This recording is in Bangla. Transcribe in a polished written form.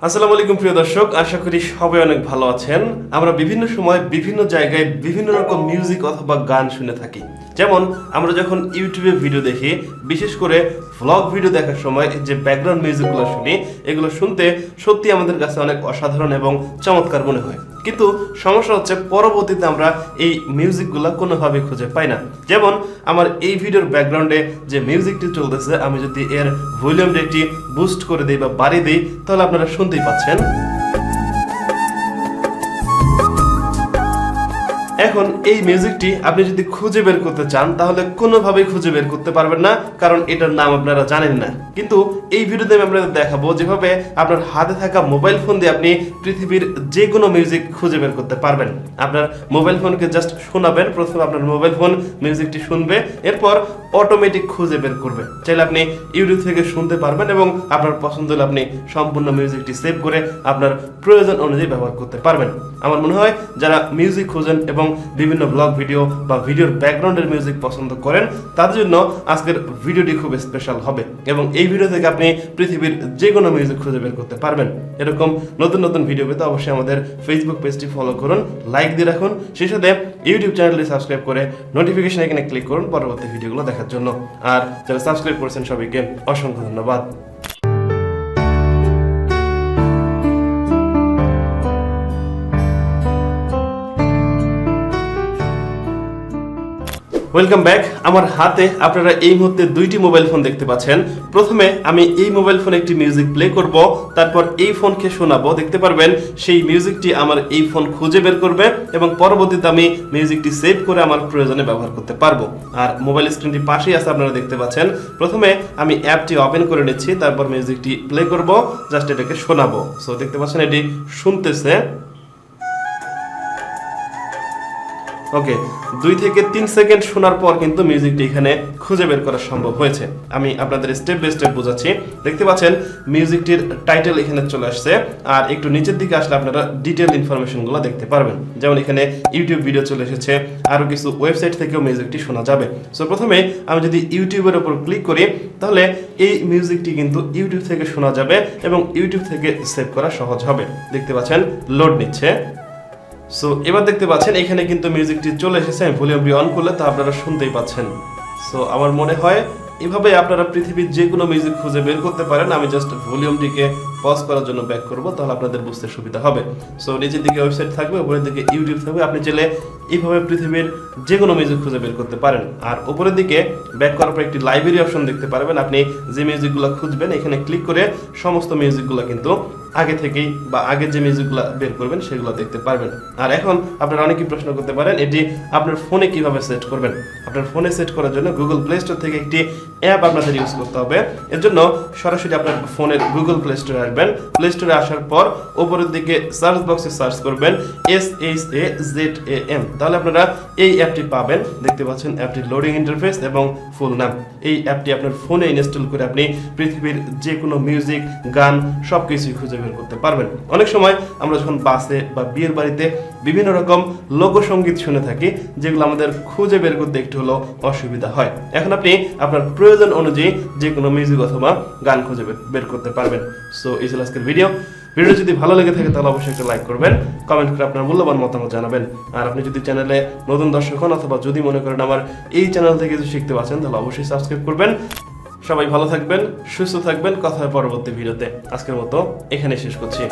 আসসালামু আলাইকুম প্রিয় দর্শক, আশা করি সবাই অনেক ভালো আছেন। আমরা বিভিন্ন সময় বিভিন্ন জায়গায় বিভিন্ন রকম মিউজিক অথবা গান শুনে থাকি। যেমন আমরা যখন ইউটিউবে ভিডিও দেখি, বিশেষ করে ভ্লগ ভিডিও দেখার সময় যে ব্যাকগ্রাউন্ড মিউজিকগুলো শুনি, এগুলো শুনতে সত্যি আমাদের কাছে অনেক অসাধারণ এবং চমৎকার মনে হয়। কিন্তু সমস্যা হচ্ছে পরবর্তীতে আমরা এই মিউজিকগুলো কোনোভাবে খুঁজে পাই না। যেমন আমার এই ভিডিওর ব্যাকগ্রাউন্ডে যে মিউজিকটি চলতেছে, আমি যদি এর ভলিউমটা একটি বুস্ট করে দিই বা বাড়িয়ে দিই, তাহলে আপনারা শুনতেই পাচ্ছেন। এখন এই মিউজিকটি আপনি যদি খুঁজে বের করতে চান, তাহলে কোনোভাবেই খুঁজে বের করতে পারবেন না, কারণ এটার নাম আপনারা জানেন না। কিন্তু এই ভিডিওতে আমি আপনাদের দেখাবো যেভাবে আপনার হাতে থাকা মোবাইল ফোন দিয়ে আপনি পৃথিবীর যে কোনো মিউজিক খুঁজে বের করতে পারবেন। আপনার মোবাইল ফোনকে জাস্ট শোনাবেন, প্রথমে আপনার মোবাইল ফোন মিউজিকটি শুনবে, এরপর অটোমেটিক খুঁজে বের করবে। চাইলে আপনি ইউটিউব থেকে শুনতে পারবেন এবং আপনার পছন্দ হলে আপনি সম্পূর্ণ মিউজিকটি সেভ করে আপনার প্রয়োজন অনুযায়ী ব্যবহার করতে পারবেন। আমার মনে হয় যারা মিউজিক খোঁজেন এবং বিভিন্ন ব্লগ ভিডিও বা ভিডিওর ব্যাকগ্রাউন্ডের মিউজিক পছন্দ করেন, তাদের জন্য আজকের ভিডিওটি খুব স্পেশাল হবে এবং এই ভিডিও থেকে আপনি পৃথিবীর যে কোনো মিউজিক খুঁজে বের করতে পারবেন। এরকম নতুন নতুন ভিডিও পেতে অবশ্যই আমাদের ফেসবুক পেজটি ফলো করুন, লাইক দিয়ে রাখুন, সেই সাথে ইউটিউব চ্যানেলটি সাবস্ক্রাইব করে নোটিফিকেশন এখানে ক্লিক করুন পরবর্তী ভিডিওগুলো দেখার জন্য। আর যারা সাবস্ক্রাইব করেছেন সবাইকে অসংখ্য ধন্যবাদ। Welcome back. আমার হাতে আপনারা এই মুহূর্তে দুইটি মোবাইল ফোন দেখতে পাচ্ছেন। প্রথমে আমি এই মোবাইল ফোনে একটি মিউজিক প্লে করব, তারপর এই ফোনকে শোনাবো। দেখতে পারবেন সেই মিউজিকটি আমার এই ফোন খুঁজে বের করবে এবং পরবর্তীতে আমি মিউজিকটি সেভ করে আমার প্রয়োজনে ব্যবহার করতে পারবো। আর মোবাইল স্ক্রিনটি পাশেই আছে, আপনারা দেখতে পাচ্ছেন। প্রথমে আমি অ্যাপটি ওপেন করে নিচ্ছি, তারপর মিউজিকটি প্লে করব, জাস্ট এটাকে শোনাবো। সো দেখতে পাচ্ছেন এটি শুনতেছে। ওকে, 2 থেকে 3 সেকেন্ড শোনার পর কিন্তু মিউজিকটি এখানে খুঁজে বের করা সম্ভব হয়েছে। আমি আপনাদের স্টেপ বাই স্টেপ বোঝাচ্ছি। দেখতে পাচ্ছেন মিউজিকটির টাইটেল এখানে চলে আসছে, আর একটু নিচের দিকে আসলে আপনারা ডিটেল ইনফরমেশনগুলো দেখতে পারবেন। যেমন এখানে ইউটিউব ভিডিও চলে এসেছে, আরও কিছু ওয়েবসাইট থেকেও মিউজিকটি শোনা যাবে। সো প্রথমে আমি যদি ইউটিউবের উপর ক্লিক করি, তাহলে এই মিউজিকটি কিন্তু ইউটিউব থেকে শোনা যাবে এবং ইউটিউব থেকে সেভ করা সহজ হবে। দেখতে পাচ্ছেন লোড নিচ্ছে। সো এবার দেখতে পাচ্ছেন এখানে কিন্তু মিউজিকটি চলে এসেছে। আমি ভলিউমটি অন করলে তা আপনারা শুনতেই পাচ্ছেন। সো আমার মনে হয় এভাবে আপনারা পৃথিবীর যে কোনো মিউজিক খুঁজে বের করতে পারেন। আমি জাস্ট ভলিউমটিকে পজ করার জন্য ব্যাক করব, তাহলে আপনাদের বুঝতে সুবিধা হবে। সো নিচের দিকে ওয়েবসাইট থাকবে, উপরের দিকে ইউটিউব থাকবে। আপনি চাইলে এইভাবে পৃথিবীর যে কোনো মিউজিক খুঁজে বের করতে পারেন। আর উপরের দিকে ব্যাক করার পর একটি লাইব্রেরি অপশন দেখতে পারবেন। আপনি যে মিউজিকগুলো খুঁজবেন এখানে ক্লিক করে সমস্ত মিউজিকগুলো কিন্তু আগে থেকেই বা আগের যে মিউজিকগুলো বের করবেন সেগুলো দেখতে পারবেন। আর এখন আপনারা অনেকেই প্রশ্ন করতে পারেন এটি আপনার ফোনে কিভাবে সেট করবেন। আপনার ফোনে সেট করার জন্য গুগল প্লে স্টোর থেকে একটি অ্যাপ আপনাদের ইউজ করতে হবে। এর জন্য সরাসরি আপনার ফোনের গুগল প্লে স্টোরে আসবেন। প্লে স্টোরে আসার পর উপরের দিকে সার্চ বক্সে সার্চ করবেন SHAZAM, তাহলে আপনারা এই অ্যাপটি পাবেন। দেখতে পাচ্ছেন অ্যাপটির লোডিং ইন্টারফেস এবং ফুল নাম। এই অ্যাপটি আপনার ফোনে ইনস্টল করে আপনি পৃথিবীর যে কোনো মিউজিক, গান সবকিছুই খুঁজে বের করতে পারবেন। অনেক সময় আমরা যখন বাসে বা বিয়ের বাড়িতে বিভিন্ন রকম লোকসঙ্গীত শুনে থাকি, যেগুলো আমাদের খুঁজে বের করতে একটু হলেও অসুবিধা হয়। এখন আপনি আপনার প্রয়োজন অনুযায়ী যে কোনো মিউজিক অথবা গান খুঁজে বের করতে পারবেন। সো এই ছিল আজকের ভিডিও যদি ভালো লেগে থাকে তাহলে অবশ্যই একটা লাইক করবেন, কমেন্ট করে আপনার মূল্যবান মতামত জানাবেন। আর আপনি যদি চ্যানেলে নতুন দর্শক হন অথবা যদি মনে করেন আমার এই চ্যানেল থেকে কিছু শিখতে পাচ্ছেন, তাহলে অবশ্যই সাবস্ক্রাইব করবেন। সবাই ভালো থাকবেন, সুস্থ থাকবেন। কথা হয় পরবর্তী ভিডিওতে। আজকের মতো এখানে শেষ করছি।